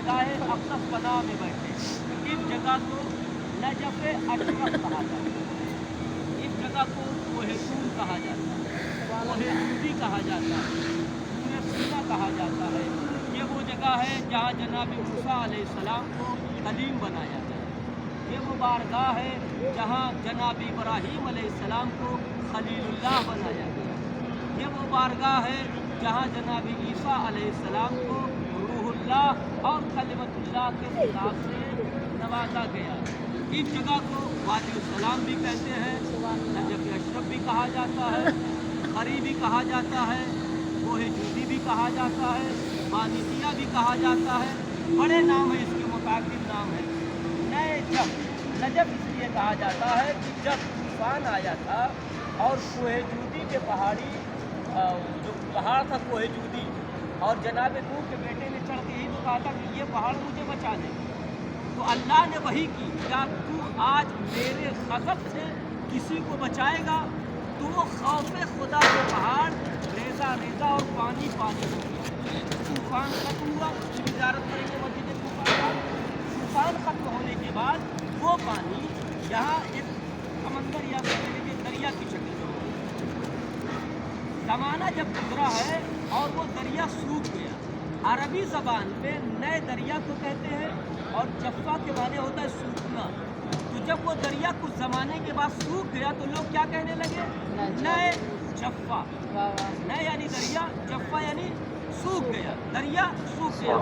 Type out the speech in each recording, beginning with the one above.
बारगाह अक़दस पनाह में बैठे। इस जगह को नजफ़ अशरफ कहा जाता है, इस जगह को कोहे तूर कहा जाता है, कोहे जूदी कहा जाता है, तूर सीना कहा जाता है। ये वो जगह है जहाँ जनाब मूसा अलैहिस्सलाम को कलीम बनाया गया। ये वो बारगाह है जहाँ जनाब इब्राहीम अलैहिस्सलाम को खलीलुल्लाह बनाया गया। ये वो बारगाह है जहाँ जनाब ईसा अलैहिस्सलाम को रूहुल्लाह और कलिमतुल्लाह के खिताब से नवाजा गया। इस जगह को वादिउस्सलाम भी कहते हैं, नजफ़ अशरफ भी कहा जाता है, खरी भी कहा जाता है, कोहे जूदी भी कहा जाता है, मानितिया भी कहा जाता है। बड़े नाम है इसके, मुताबिक नाम है। नए जब नजफ़ इसलिए कहा जाता है कि जब तूफान आया था और कोहे जूदी के पहाड़ी जो पहाड़ था कोहे जूदी, और जनाब नूह के बेटे ने चढ़ के यही तो कहा था कि ये पहाड़ मुझे बचा ले, तो अल्लाह ने वही की, क्या तू आज मेरे गज़ब से किसी को बचाएगा? तो वो खौफ खुदा के पहाड़ रेजा रेजा और पानी पानी हो गया। तूफान खत्म हुआ, उसकी वजारत करेंगे मस्जिद तूफान। तूफान खत्म होने के बाद वो पानी यहाँ एक समंदर या दरिया की शक्ल में हो गया। ज़माना जब गुजरा है और वो दरिया सूख गया। अरबी ज़बान में नए दरिया को कहते हैं और जफ़्फ़ा के माने होता है सूखना। तो जब वो दरिया कुछ ज़माने के बाद सूख गया तो लोग क्या कहने लगे? नए जफ़्फ़ा। नए यानी दरिया, जफ़्फ़ा यानी सूख गया, दरिया सूख गया।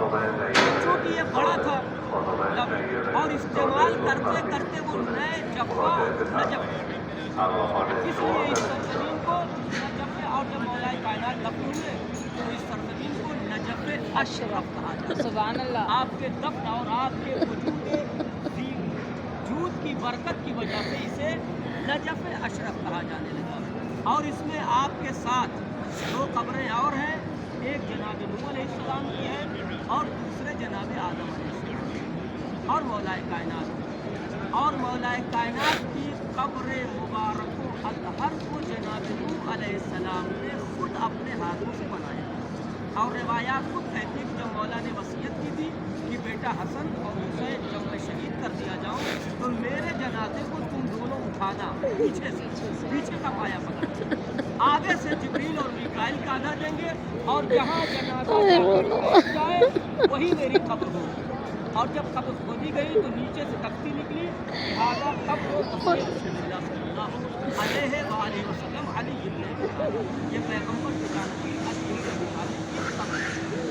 चूँकि ये बड़ा था और इस्तेमाल करते करते वो नए जफ़्फ़ा नजफ़, इसलिए इस सरज़मीन को नजफ़, और जब मौलाए कायनात दफ़न हुए तो इस सरज़मीन को नजफ़ अशरफ कहा जाता है। सुभान अल्लाह। आपके दफ़न और आपके वजूद की बरकत की वजह से इसे नजफ़ अशरफ कहा जाने लगा। और इसमें आपके साथ दो कब्रें और हैं, एक जनाब नूह अलैहिस्सलाम की है और दूसरे जनाब आदम अलैहिस्सलाम की, और मौलाए कायनात की कब्र मुबारक अतहर को जनाब नूह अलैहिस्सलाम ने खुद अपने हाथों से बनाया। और रिवायात खुद कहते हैं कि जब मौला ने वसीयत की थी कि बेटा हसन और हुसैन जब मैं शहीद कर दिया जाऊँ तो मेरे जनाजे को तुम दोनों उठाना, पीछे का पाया पकड़, आगे से जिब्रील और मीकाईल का आधा देंगे, और जहाँ जनाजा जाए वही मेरी कब्र हो। और जब कब्र खोदी गई तो नीचे से तख्ती निकली, लिहाजा कब्र अलैहि वसल्लम अली ये पैगम्बर की जानकारी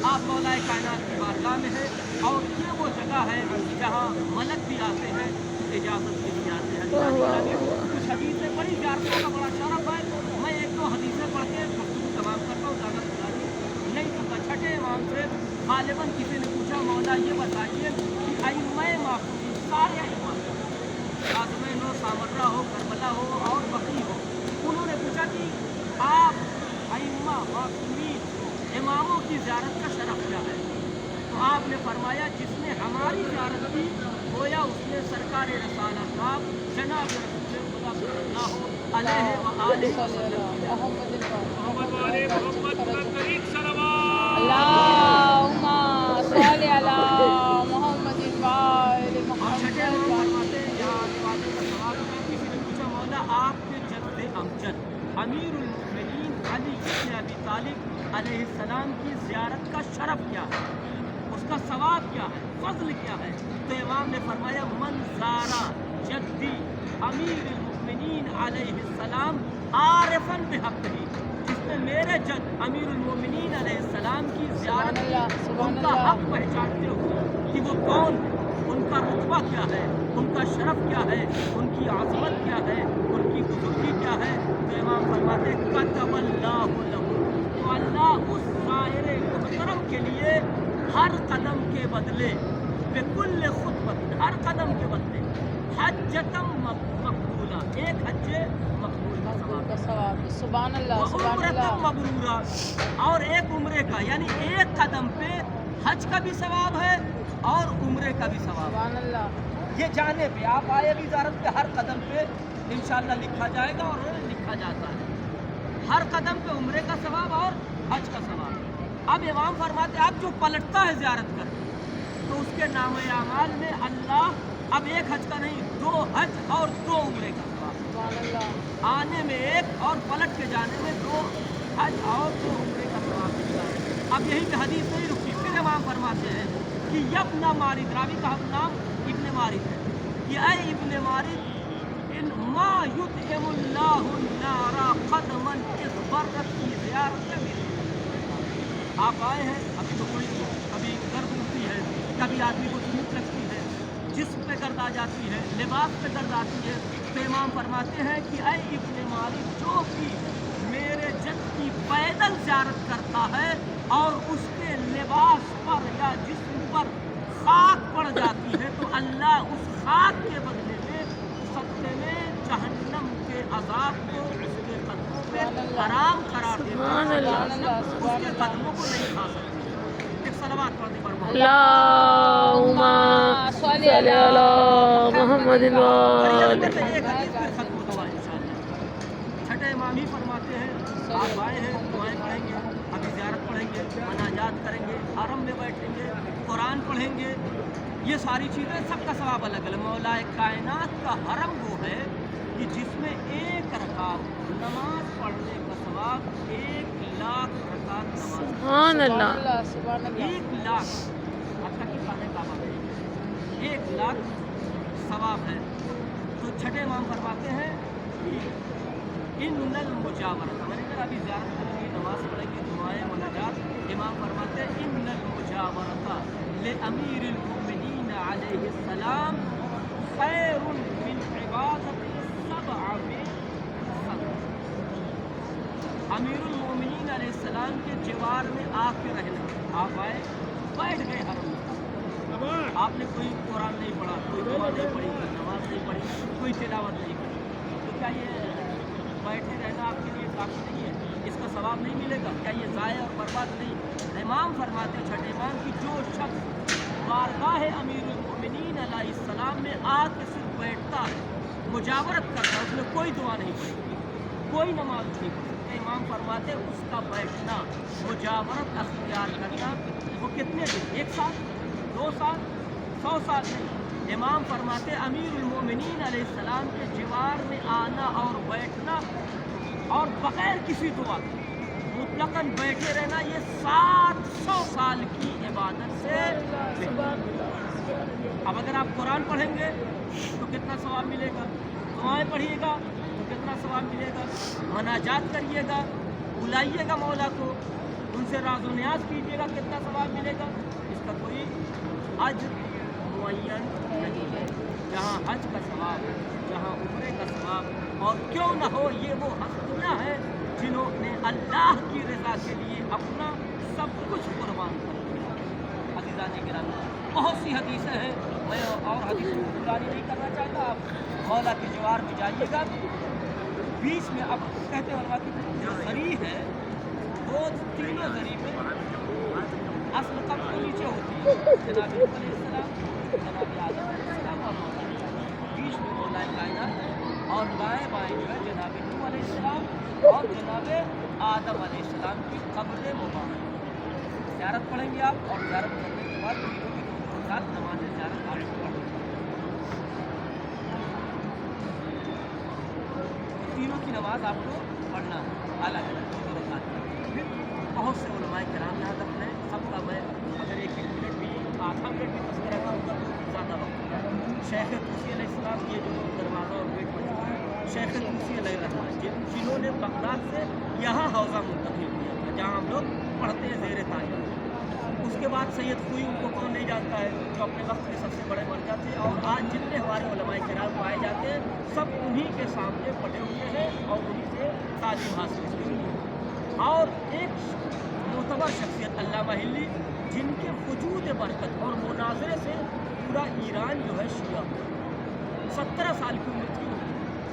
आप मौलाए कायनात की बारगाह में है। और ये वो जगह है जहाँ मलक भी आते हैं, इजाज़त के लिए आते हैं। कुछ हदीसें बड़ी ज़ियारतों का बड़ा शरफ है, मैं एक दो हदीसें पढ़ के गुफ्तगू तमाम करता हूँ, ज़्यादा बुलानी नहीं करता। छठे इमाम से गालिबन किसी ने पूछा, मौला ये बताइए कि अइम्मा मासूमीन सारे इमाम, आज़म नो सामर्रा हो, करबला हो और बकी हो, उन्होंने पूछा कि आप अइम्मा मासूमीन इमामों की ज़ियारत का शरफ क्या है? तो आपने फरमाया जिसने हमारी ज़ियारत की गोया उसने सरकार रसालत साहब जनाब रसूल खुदा सल्लल्लाहु अलैहि व आलिहि वसल्लम अल्लाहुम्मा सल्ली अला मुहम्मदिन व आलि मुहम्मद। किसी ने पूछा, मौला आपके जद्द अमजद अमीरुल मोमिनीन अली इब्न अबी तालिब अलैहिस्सलाम की ज़ियारत का शरफ क्या है, उसका सवाब क्या है, फज़ल क्या है? तो इमाम ने फरमाया मन ज़ारा जद्दी अमीरुल मोमिनीन अलैहिस्सलाम आरिफन बिहक़्क़िही, जिसने मेरे जद अमीरुल मोमिनीन अलैहिस्सलाम की ज़ियारत की, उनका हक़ पहचानते हुए कि वो कौन है, उनका रुतबा क्या है, उनका शरफ क्या है, उनकी आज़मत क्या है, उनकी बुज़ुर्गी क्या है। तो इमाम फरमाते कतबल्लाहु लहू, तो अल्लाह उस ज़ाहिर मुहतरम के लिए हर कदम के बदले बिकुल्ल खुतबत, हर कदम के बदले हज्जतम मकबूला, एक हज्जे मकबूल का सवाब, सुभान अल्लाह, सुभान अल्लाह, मबरूरा, और एक उम्रे का, यानी एक कदम पे हज का भी सवाब है और उम्रे का भी सवाब। सुभान अल्लाह। ये जाने पे आप आए भी ज़ियारत पे हर कदम पे इंशाअल्लाह लिखा जाएगा और लिखा जाता है, हर कदम पे उम्रे का सवाब और हज का सवाब। अब इमाम फरमाते आप जो पलटता है ज़ियारत कर, तो उसके नाम अमाल में अल्लाह अब एक हज का नहीं 2 हज और 2 उम्रे का सवाब, सुभान अल्लाह। आने में एक और पलट के जाने में 2 हज और 2 उम्रे का सवाब मिलता है। अब यही पे हदीस नहीं रुकी, फिर इमाम फरमाते हैं कि यब्न मारिद, रावी का नाम इब्न मारिद है, कि ऐ इब्न मारिद इन मा युतइमुल्लाहु नारा क़दमन इस बरकत की ज़ियारत में। आप आए हैं, अभी तो कोई कभी गर्द उठती है, कभी आदमी को धूप लगती है, जिस्म पे गर्द आ जाती है, लिबास पे गर्द आती है, तो इमाम फरमाते हैं कि ऐ इब्न मारिद, जो भी मेरे जद की पैदल ज़ियारत करता है और उसके लिबास पर या जिस्म पर खाक पड़ जाती है, तो अल्लाह उस खाक के बदले में सत्ते में जहन्नम के अजाब को उसके कदमों पे हराम करार देता है, उसके कदमों को नहीं खा सकते। एक सलवात पढ़ दे पर अल्लाहुम्मा सल्ली अला मुहम्मदिन व आलि। छठे इमाम ही फरमाते हैं, आप आए हैं, दुआएं पढ़ेंगे, अभी ज़ियारत पढ़ेंगे, मनाजात करेंगे, हरम में बैठेंगे, कुरान पढ़ेंगे, ये सारी चीज़ें सबका सवाब अलग अलग। मौलाए कायनात का हरम वो है कि जिसमें एक रकात नमाज पढ़ने का सवाब 1,00,000 रकात नमाज, सुभान अल्लाह, सुभान अल्लाह। 1,00,000 अच्छा कि खाने का बात है, 1,00,000 सवाब है। तो छठे इमाम फरमाते हैं कि इन्नल मुजावरत, मैंने कहा अभी ज़ियारत करेंगे, नमाज पढ़ेंगे, दुआएं मनाजात, इमाम फरमाते हैं इन्नल मुजावरत ले अमीरुल मोमिनीन अलैहिस्सलाम खैरुन मिन इबादति सबअ में सब्र। अमीरुल मोमिनीन अलैहिस्सलाम के जीवार में आके रहना, आप आए, बैठ गए हरम में, आपने कोई कुरान नहीं पढ़ा, कोई दुआ नहीं पढ़ी, कोई नमाज नहीं पढ़ी, कोई तिलावत नहीं की, तो क्या ये बैठे रहना आपके लिए काफ़ी नहीं है? इसका सवाब नहीं मिलेगा? क्या ये ज़ाया और बर्बाद नहीं? इमाम फरमाते छठे इमाम की जो शख्स बारगाह अमीरुल मोमिनीन अलैहिस्सलाम में आके सिर्फ बैठता है, मुजावरत करता है, उसमें कोई दुआ नहीं पढ़ी, कोई नमाज नहीं पढ़ी, इमाम फरमाते उसका बैठना, मुजावरत अख्तियार करना, वो कितने दिन, 1 साल, 2 साल, 100 साल नहीं। इमाम फरमाते अमीरुल मोमिनीन अलैहिस्सलाम के जीवार में आना और बैठना और बग़ैर किसी दुआ मुतलकन बैठे रहना, ये 700 साल की इबादत से। अब अगर आप कुरान पढ़ेंगे तो कितना सवाब मिलेगा, दुआएं पढ़िएगा तो कितना सवाब मिलेगा, मनाजात करिएगा, बुलाइएगा मौला को, उनसे राज़ो न्याज कीजिएगा, कितना सवाब मिलेगा, इसका कोई अज्र मुअय्यन नहीं है। जहाँ हज का सवाब, जहाँ उम्रे का सवाब, और क्यों न हो ये वो हस्तियाँ हैं जिन्होंने अल्लाह की रज़ा के लिए अपना सब कुछ कुर्बान कर दिया। अज़ीज़ान गिरामी, बहुत सी हदीसें हैं, मैं और हदीस को पुरानी नहीं करना चाहता। आप मौला के जवार में जाइएगा, बीच में अब कहते हैं कि जो जरी है वो तीनों जरी में असल कब को नीचे होती है, जनाब नूह अलैहिस्सलाम, जनाब आदम अलैहिस्सलाम और मौला, बीच में मौला कायनात, और बाएँ बाएँ जो है जनाब नूह अलैहिस्सलाम और जनाब आदम अलैहिस्सलाम की कब्र मुबारक। ज़ियारत पढ़ेंगे आप, और ज़ियारत करने के बाद तीनों की 2 रकात नमाज ज़ियारत आप पढ़ेंगे, तीनों की नमाज आपको पढ़ना है अलग अलग 2 रकात। फिर बहुत से उलमाए किराम यहाँ तक हैं, सबका मैं अगर 1 मिनट भी, आधा मिनट भी तस्करा करूँगा तो ज़्यादा वक्त होगा। शेख तूसी अलैहिस्सलाम, ये जो दरवाज़ा और गेट बन चुका है, शेख तूसी अलैहिस्सलाम जिन्होंने बगदाद से यहाँ हौज़ा मुंतकिल किया था, जहाँ हम लोग पढ़ते हैं ज़ेर तालीम। उसके बाद सैयद कोई, उनको कौन नहीं जानता है, जो अपने वक्त के सबसे बड़े मरजा थे, और आज जितने हमारे उलमाए किराम पाए जाते हैं सब उन्हीं के सामने पढ़े हुए हैं और उन्हीं से तालीम हासिल की हुई है। और एक मोतबर शख्सियत अल्लामा हिल्ली, जिनके वजूद बरकत और मुनाजरे से पूरा ईरान जो है शिया हुआ। 17 साल की उम्र थी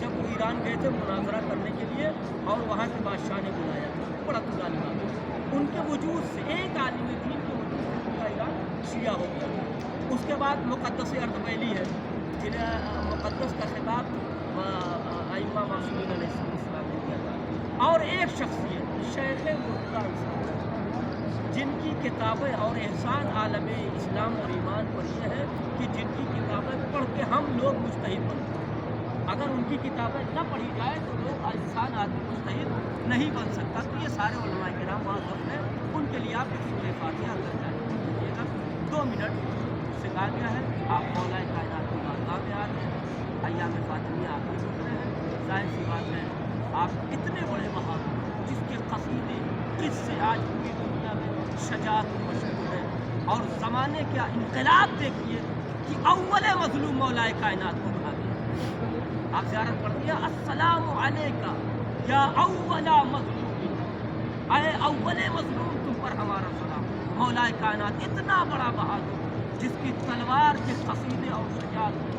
जब वो ईरान गए थे मुनाजरा करने के लिए, और वहाँ के बादशाह ने बुलाया था, बड़ा तुरानी बात। उनके वजूद से, एक आलिम दीन के वजूद से पूरा ईरान शिया हो गया। उसके बाद मुक़द्दस अर्दबैली है, जिन्हें मुक़द्दस का खिताब अइम्मा मासूमीन अलैहिस्सलाम ने दिया था। और एक शख्सियत शेख मुर्तज़ा, جن کی کتابیں اور احسان عالم اسلام اور ایمان پر یہ ہے کہ جن کی کتابیں پڑھ کے ہم لوگ مجتہد بنتے ہیں. اگر ان کی کتابیں نہ پڑھی جائے تو لوگ انسان آدمی مجتہد نہیں بن سکتا. تو یہ سارے علماء کرام معذب ہیں، ان کے لیے آپ ایک سورہ فاتحہ کر جائیں گا. 2 منٹ سکھا گیا ہے، آپ مولا کائنات کی بارگاہ میں آ رہے ہیں، ایام فاطمیہ آپ بھی سن رہے ہیں. ظاہر سی بات ہے آپ اتنے بڑے بہادر جس کے قصیدے جس سے آج پوری دنیا میں شجاعت مشہور ہے، اور زمانے کا انقلاب دیکھیے کہ اول مظلوم مولا کائنات کو کہا گیا. آپ زیارت پڑھتی ہیں، السلام علیکہ یا اول مظلوم، اے اول مظلوم تم پر ہمارا سلام. مولا کائنات اتنا بڑا بہادر جس کی تلوار کے قصیدے اور شجاعت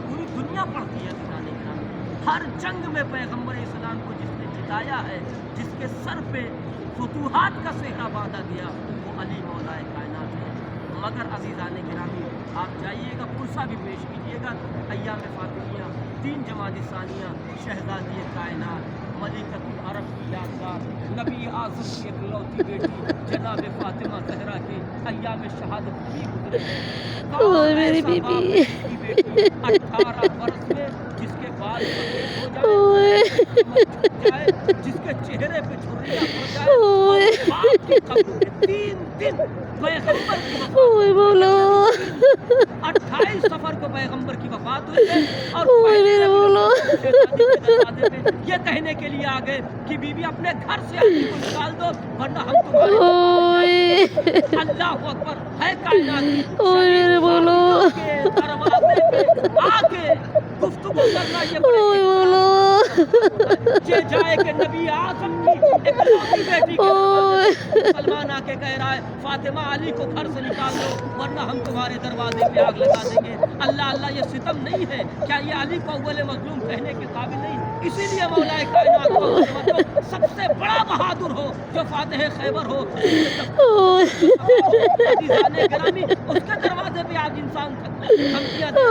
پوری دنیا پڑھتی ہے. دنانے کا ہر جنگ میں پیغمبر اسلام کو جس نے جتایا ہے، جس کے سر پہ فتوحات کا صحرا باندھا گیا، وہ علی مولا کائنات ہے. مگر عزیزان گرامی آپ جائیے گا، پرسہ بھی پیش کیجیے گا. ایام فاطمیہ 3 جمادی ثانیہ، شہزادی کائنات، ملکۃ العرب کی یادگار، نبی اعظم کی اکلوتی بیٹی جناب فاطمہ زہرا کے ایام شہادت بھی گزرے ہیں. اوہ میری بی بی، 18 برس میں جس کے بال سفید ہو اوہ جائے، جس کے چہرے پہ چھریاں پڑ جائے، اور باپ کی قبر میں 3 دن پیغمبر کی وفات اوہ مولا، 28 سفر کو پیغمبر کی وفات ہوئی ہے، اور اوہ میرے مولا، شہزادی کے دروازے پہ یہ کہنے کے لیے آ گئے کہ بی بی اپنے گھر سے آدمی کو نکال دو ورنہ ہم تمہارے اوہ اللہ اکبر ہے کائنات کی اوہ میرے مولا، کے دروازے پہ آ کے گفتگو کرنا یہ بڑے اوہ مولا، یہ جائے کہ نبی اعظم کی اکلوتی بیٹی کے دروازے سلمان آ کے کہہ رہا ہے فاطمہ علی کو گھر سے نکال دو ورنہ ہم تمہارے دروازے پہ آگ لگا دیں گے. اللہ اللہ یہ ستم نہیں ہے کیا؟ یہ علی کو اول مظلوم کہنے کے قابل نہیں؟ اسی لیے مولا کائنات کو سب سے بڑا بہادر ہو جو فاتح خیبر ہو، عزیزان گرامی اس کے دروازے پہ آج انسان دھمکیاں دے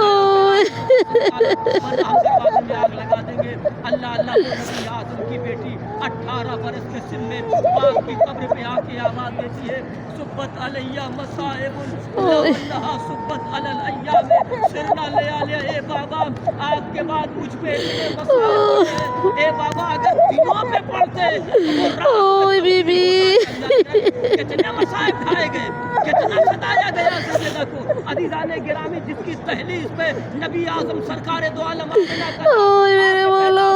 ورنہ ہم دروازے میں آگ لگا دیں گے. اللہ اللہ وہ نبی اعظم کی بیٹی 18 برس کے سن میں باپ کی قبر پہ آ کے آواز دیتی ہے صبت علیہ مصائب لو انہا صبت علی الایام سرنا لیالیا. اے بابا آج کے بعد مجھ پہ اتنے مصائب ہیں، اے بابا اگر دنوں پہ پڑھتے تو اوہ بی بی، کتنے مصائب کھائے گئے، کتنا ستایا گیا سیدہ کو. عزیزان گرامی جس کی تحلیز پہ نبی اعظم سرکار دو عالم اوہ میرے مولا،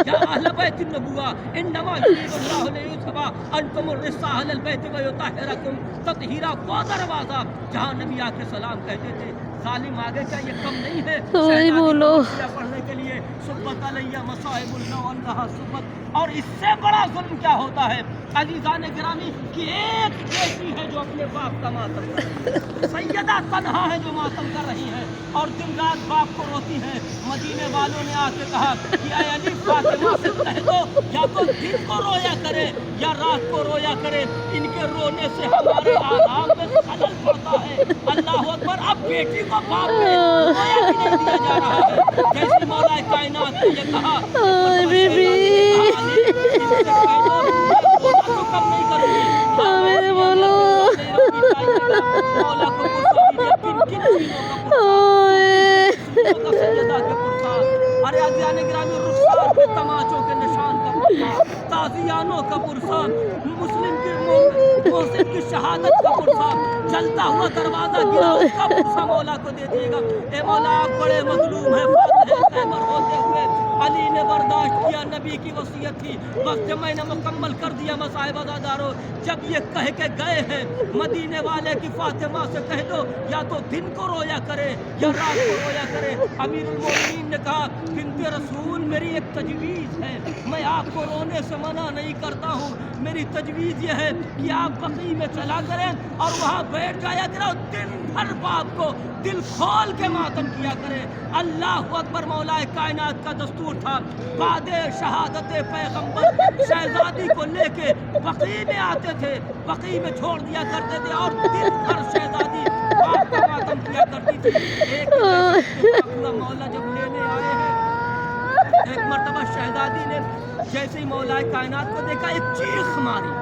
یا اہل بیت النبوہ انما یرید اللہ لیطہر عنکم الرجس اہل البیت ویطہرکم تطہیرا. وہ دروازہ جہاں نبی آ کے سلام کہتے تھے. ظالم آگے کیا یہ کم نہیں ہے اوہ بولو، پڑھنے کے لیے صبت علیہ مصائب اللہ اللہ صبت. اور اس سے بڑا ظلم کیا ہوتا ہے عزیزان گرامی کہ ایک بیٹی ہے جو اپنے باپ کا ماتم کر رہی ہے، سیدہ تنہا ہے جو ماتم کر رہی ہے اور دن رات باپ کو روتی ہے. مدینے والوں نے آ کے کہا کہ اے علی فاطمہ سے کہہ دو یا تو دن کو رویا کرے یا رات کو رویا کرے، ان کے رونے سے ہمارے آرام میں خلل پڑتا ہے. اللہ اکبر. اب بیٹی کو باپ میں رویا بھی نہیں دیا جا رہا ہے. جیسے مولا کائنات نے یہ کہا اوہ بی بی، کم نہیں کروں گی اوہ میرے مولا، مولا کو کن کن چیزوں کا سیدہ کے پرساد. ارے عزیزان گرامی رخسار پہ تماچوں کے نشان کا پرساد، تازیانوں کا پرساد، مسلم کی محسن کی شہادت کا پرساد، جلتا ہوا دروازہ گرا اس کا پرسا مولا کو دے دیے گا. اے مولا آپ بڑے مظلوم ہیں. فاتح خیبر ہوتے ہوئے علی نے برداشت کیا، نبی کی وصیت تھی، بس جب میں نے مکمل کر دیا مصائب عزادارو. جب یہ کہہ کے گئے ہیں مدینے والے کی فاطمہ سے کہہ دو یا تو دن کو رویا کرے یا رات کو رویا کرے. امیر المومنین نے کہا بنت رسول میری ایک تجویز ہے، میں آپ کو رونے سے منع نہیں کرتا ہوں. میری تجویز یہ ہے کہ آپ بقیع میں چلا کریں اور وہاں بیٹھ جایا کرو، دن بھر باپ کو دل کھول کے ماتم کیا کرے. اللہ اکبر. مولا کائنات کا دستور تھا بعد شہادت پیغمبر شہزادی کو لے کے بقیع میں آتے تھے، بقیع میں چھوڑ دیا کرتے تھے اور دن بھر شہزادی باپ کا ماتم کیا کرتی تھی. ایک مولا جب لینے آئے ہیں ایک مرتبہ شہزادی نے جیسے ہی مولا کائنات کو دیکھا ایک چیخ ماری.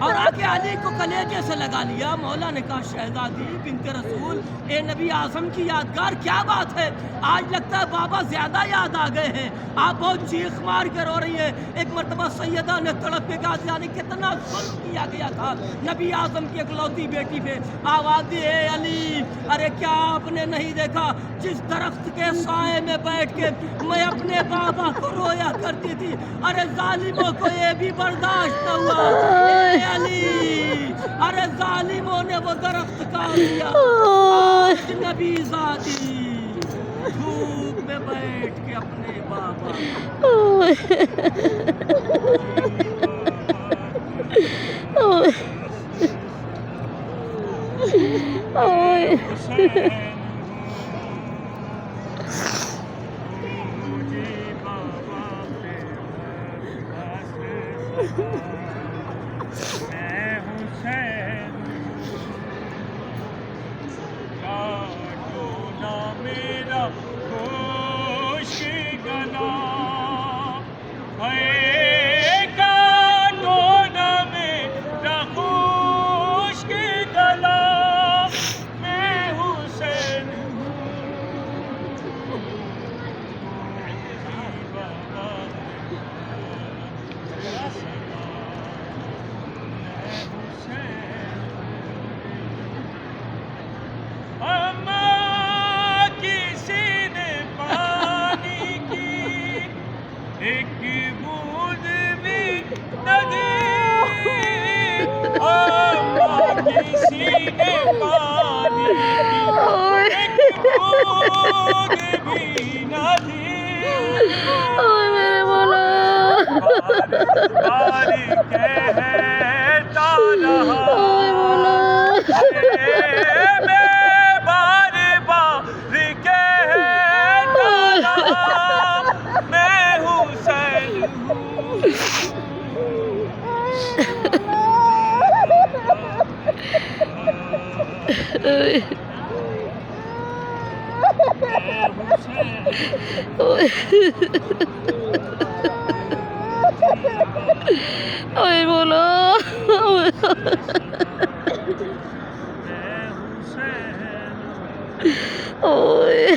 اور آگے علی کو کلیجے سے لگا لیا. مولا نے کہا شہزادی بنت رسول اے نبی اعظم کی یادگار کیا بات ہے, آج لگتا ہے بابا زیادہ یاد آ گئے ہیں, آپ بہت چیخ مار کے رو رہی ہیں. ایک مرتبہ سیدہ نے تڑپ کے کہا یعنی کتنا ظلم کیا گیا تھا نبی اعظم کی اکلوتی بیٹی پہ. آواز دی اے علی, ارے کیا آپ نے نہیں دیکھا جس درخت کے سائے میں بیٹھ کے میں اپنے بابا کو رویا کرتی تھی, ارے ظالموں کو یہ بھی برداشت نہ ہوا. اے علی, ارے ظالموں نے وہ درخت کاٹ دیا. آج نبی زادی دھوپ میں بیٹھ کے اپنے بابا اوئے بولو اوئے